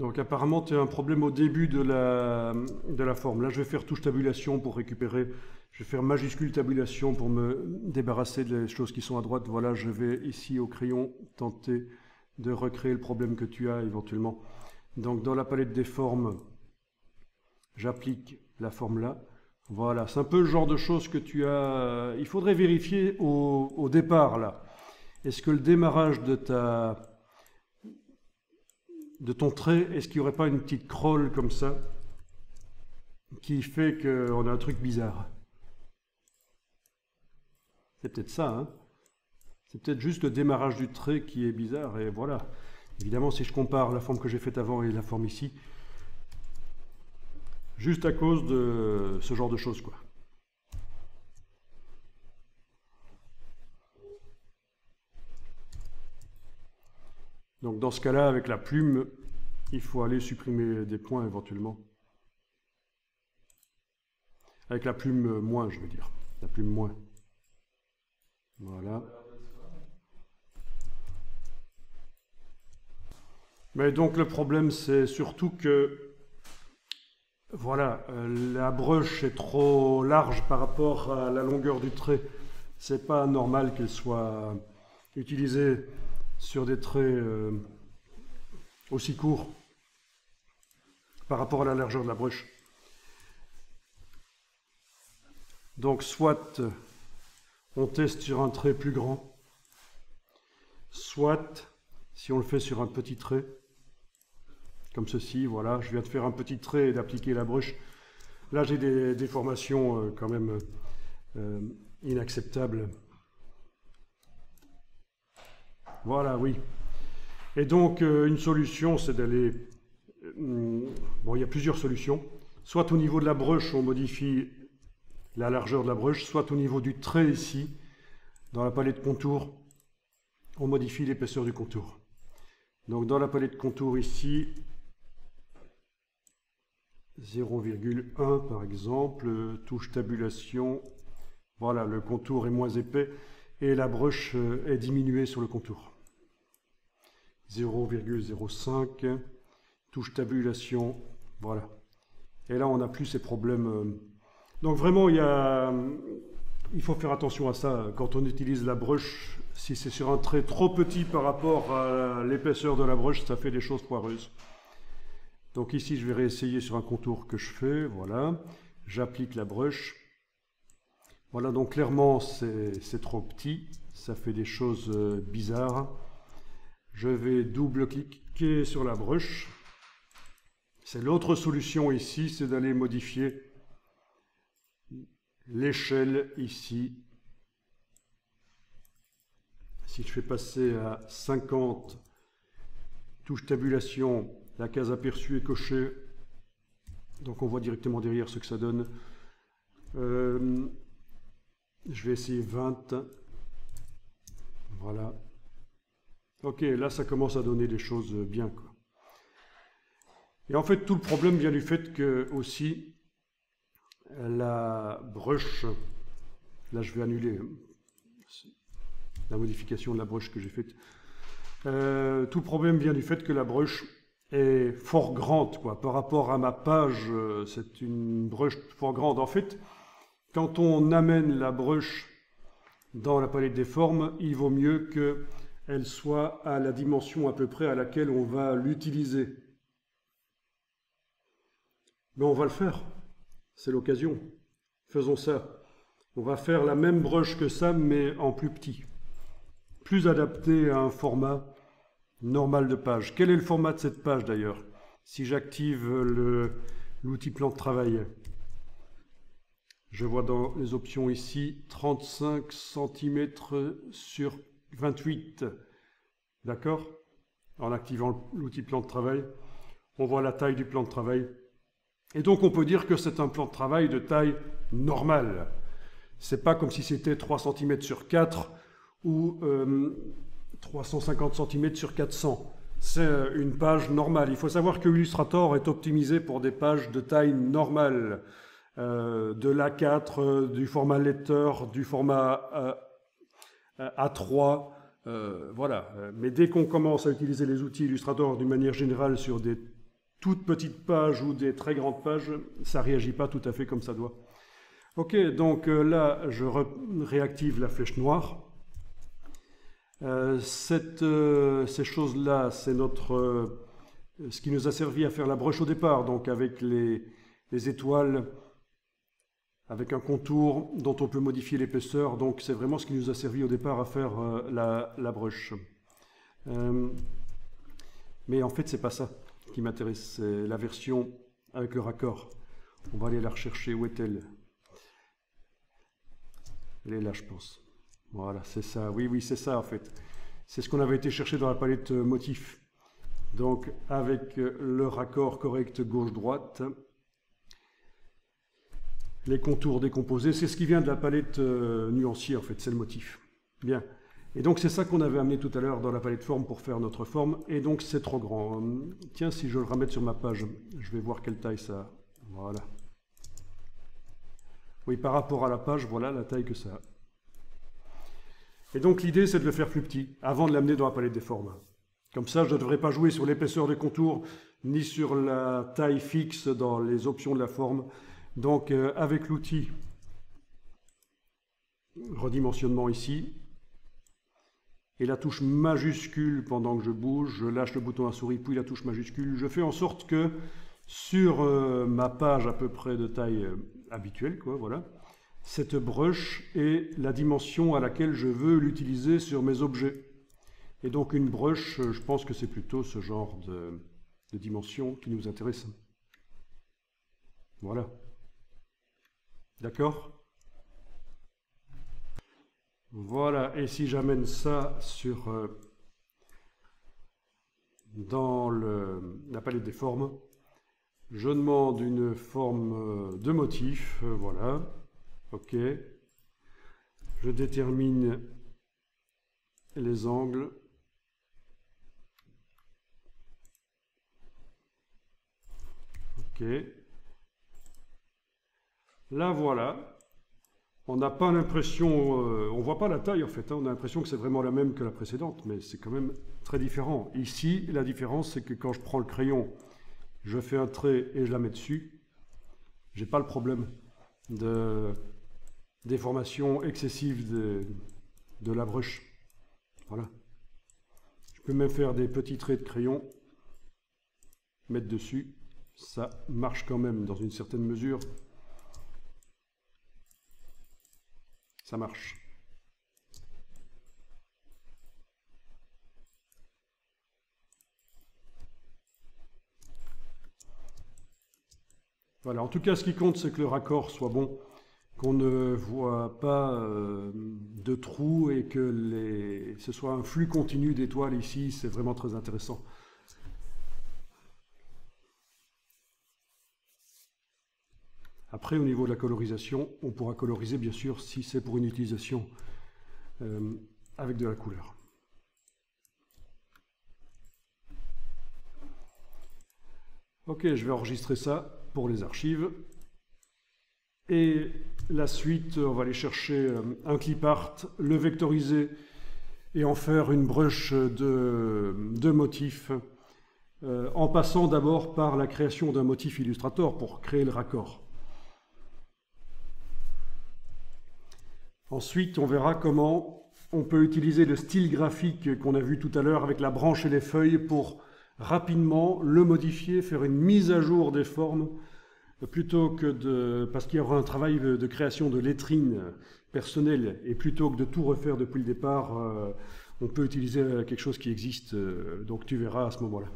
Donc apparemment, tu as un problème au début de la forme. Là, je vais faire touche tabulation pour récupérer. Je vais faire majuscule tabulation pour me débarrasser des choses qui sont à droite. Voilà, je vais ici au crayon tenter de recréer le problème que tu as éventuellement. Donc dans la palette des formes, j'applique la forme là. Voilà, c'est un peu le genre de choses que tu as... Il faudrait vérifier au départ là. Est-ce que le démarrage de ton trait, est-ce qu'il n'y aurait pas une petite crawl comme ça qui fait qu'on a un truc bizarre? C'est peut-être ça, hein? C'est peut-être juste le démarrage du trait qui est bizarre, et voilà. Évidemment, si je compare la forme que j'ai faite avant et la forme ici, juste à cause de ce genre de choses, quoi. Donc dans ce cas-là, avec la plume, il faut aller supprimer des points éventuellement. Avec la plume moins, je veux dire. La plume moins. Voilà. Mais donc le problème, c'est surtout que, voilà, la broche est trop large par rapport à la longueur du trait. C'est pas normal qu'elle soit utilisée sur des traits aussi courts par rapport à la largeur de la broche. Donc soit on teste sur un trait plus grand, soit si on le fait sur un petit trait, comme ceci, voilà, je viens de faire un petit trait et d'appliquer la broche. Là j'ai des déformations quand même inacceptables. Voilà, oui. Et donc, une solution, c'est d'aller... bon, il y a plusieurs solutions. Soit au niveau de la broche, on modifie la largeur de la broche, soit au niveau du trait ici, dans la palette contour, on modifie l'épaisseur du contour. Donc, dans la palette contour ici, 0,1 par exemple, touche tabulation, voilà, le contour est moins épais et la broche est diminuée sur le contour. 0,05, touche tabulation, voilà. Et là, on n'a plus ces problèmes. Donc vraiment, il faut faire attention à ça. Quand on utilise la broche, si c'est sur un trait trop petit par rapport à l'épaisseur de la broche, ça fait des choses foireuses. Donc ici, je vais réessayer sur un contour que je fais, voilà. J'applique la broche. Voilà, donc clairement, c'est trop petit. Ça fait des choses bizarres. Je vais double-cliquer sur la broche. C'est l'autre solution ici, c'est d'aller modifier l'échelle ici. Si je fais passer à 50, touche tabulation, la case aperçue est cochée. Donc on voit directement derrière ce que ça donne. Je vais essayer 20. Voilà. Ok, là ça commence à donner des choses bien, quoi. Et en fait, tout le problème vient du fait que aussi la broche, là je vais annuler la modification de la broche que j'ai faite. Tout le problème vient du fait que la broche est fort grande, quoi. Par rapport à ma page, c'est une broche fort grande. En fait, quand on amène la broche dans la palette des formes, il vaut mieux que elle soit à la dimension à peu près à laquelle on va l'utiliser. Mais on va le faire, c'est l'occasion. Faisons ça. On va faire la même broche que ça, mais en plus petit. Plus adapté à un format normal de page. Quel est le format de cette page d'ailleurs? Si j'active l'outil plan de travail, je vois dans les options ici 35 cm sur 28. D'accord? En activant l'outil plan de travail, on voit la taille du plan de travail. Et donc on peut dire que c'est un plan de travail de taille normale. C'est pas comme si c'était 3 cm sur 4 ou 350 cm sur 400. C'est une page normale. Il faut savoir que Illustrator est optimisé pour des pages de taille normale. De l'A4, du format lecteur, du format A3, voilà. Mais dès qu'on commence à utiliser les outils Illustrator d'une manière générale sur des toutes petites pages ou des très grandes pages, ça ne réagit pas tout à fait comme ça doit. Ok, donc là, je réactive la flèche noire. Ces choses-là, c'est ce qui nous a servi à faire la broche au départ, donc avec les étoiles, avec un contour dont on peut modifier l'épaisseur. Donc c'est vraiment ce qui nous a servi au départ à faire la broche. Mais en fait, c'est pas ça qui m'intéresse, c'est la version avec le raccord. On va aller la rechercher. Où est-elle? Elle est là, je pense. Voilà, c'est ça. Oui, oui, c'est ça en fait. C'est ce qu'on avait été chercher dans la palette motif. Donc avec le raccord correct gauche-droite, les contours décomposés, c'est ce qui vient de la palette nuancier en fait, c'est le motif. Bien. Et donc c'est ça qu'on avait amené tout à l'heure dans la palette forme pour faire notre forme, et donc c'est trop grand. Tiens, si je le ramène sur ma page, je vais voir quelle taille ça a. Voilà. Oui, par rapport à la page, voilà la taille que ça a. Et donc l'idée c'est de le faire plus petit, avant de l'amener dans la palette des formes. Comme ça, je ne devrais pas jouer sur l'épaisseur des contours, ni sur la taille fixe dans les options de la forme. Donc avec l'outil redimensionnement ici, et la touche majuscule pendant que je bouge, je lâche le bouton à souris, puis la touche majuscule, je fais en sorte que sur ma page à peu près de taille habituelle, quoi, voilà, cette brush est la dimension à laquelle je veux l'utiliser sur mes objets. Et donc une brush, je pense que c'est plutôt ce genre de dimension qui nous intéresse. Voilà. D'accord? Voilà, et si j'amène ça dans la palette des formes, je demande une forme de motif, voilà, ok. Je détermine les angles. Ok. Là, voilà. On n'a pas l'impression, on voit pas la taille en fait, hein, on a l'impression que c'est vraiment la même que la précédente, mais c'est quand même très différent. Ici, la différence, c'est que quand je prends le crayon, je fais un trait et je la mets dessus, j'ai pas le problème de déformation excessive de la brush. Voilà. Je peux même faire des petits traits de crayon, mettre dessus, ça marche quand même dans une certaine mesure. Ça marche. Voilà, en tout cas, ce qui compte, c'est que le raccord soit bon, qu'on ne voit pas de trous et que ce soit un flux continu d'étoiles ici, c'est vraiment très intéressant. Après, au niveau de la colorisation, on pourra coloriser, bien sûr, si c'est pour une utilisation avec de la couleur. Ok, je vais enregistrer ça pour les archives. Et la suite, on va aller chercher un clip art, le vectoriser et en faire une brush de motifs, en passant d'abord par la création d'un motif Illustrator pour créer le raccord. Ensuite, on verra comment on peut utiliser le style graphique qu'on a vu tout à l'heure avec la branche et les feuilles pour rapidement le modifier, faire une mise à jour des formes, plutôt que parce qu'il y aura un travail de création de lettrines personnelles, et plutôt que de tout refaire depuis le départ, on peut utiliser quelque chose qui existe, donc tu verras à ce moment-là.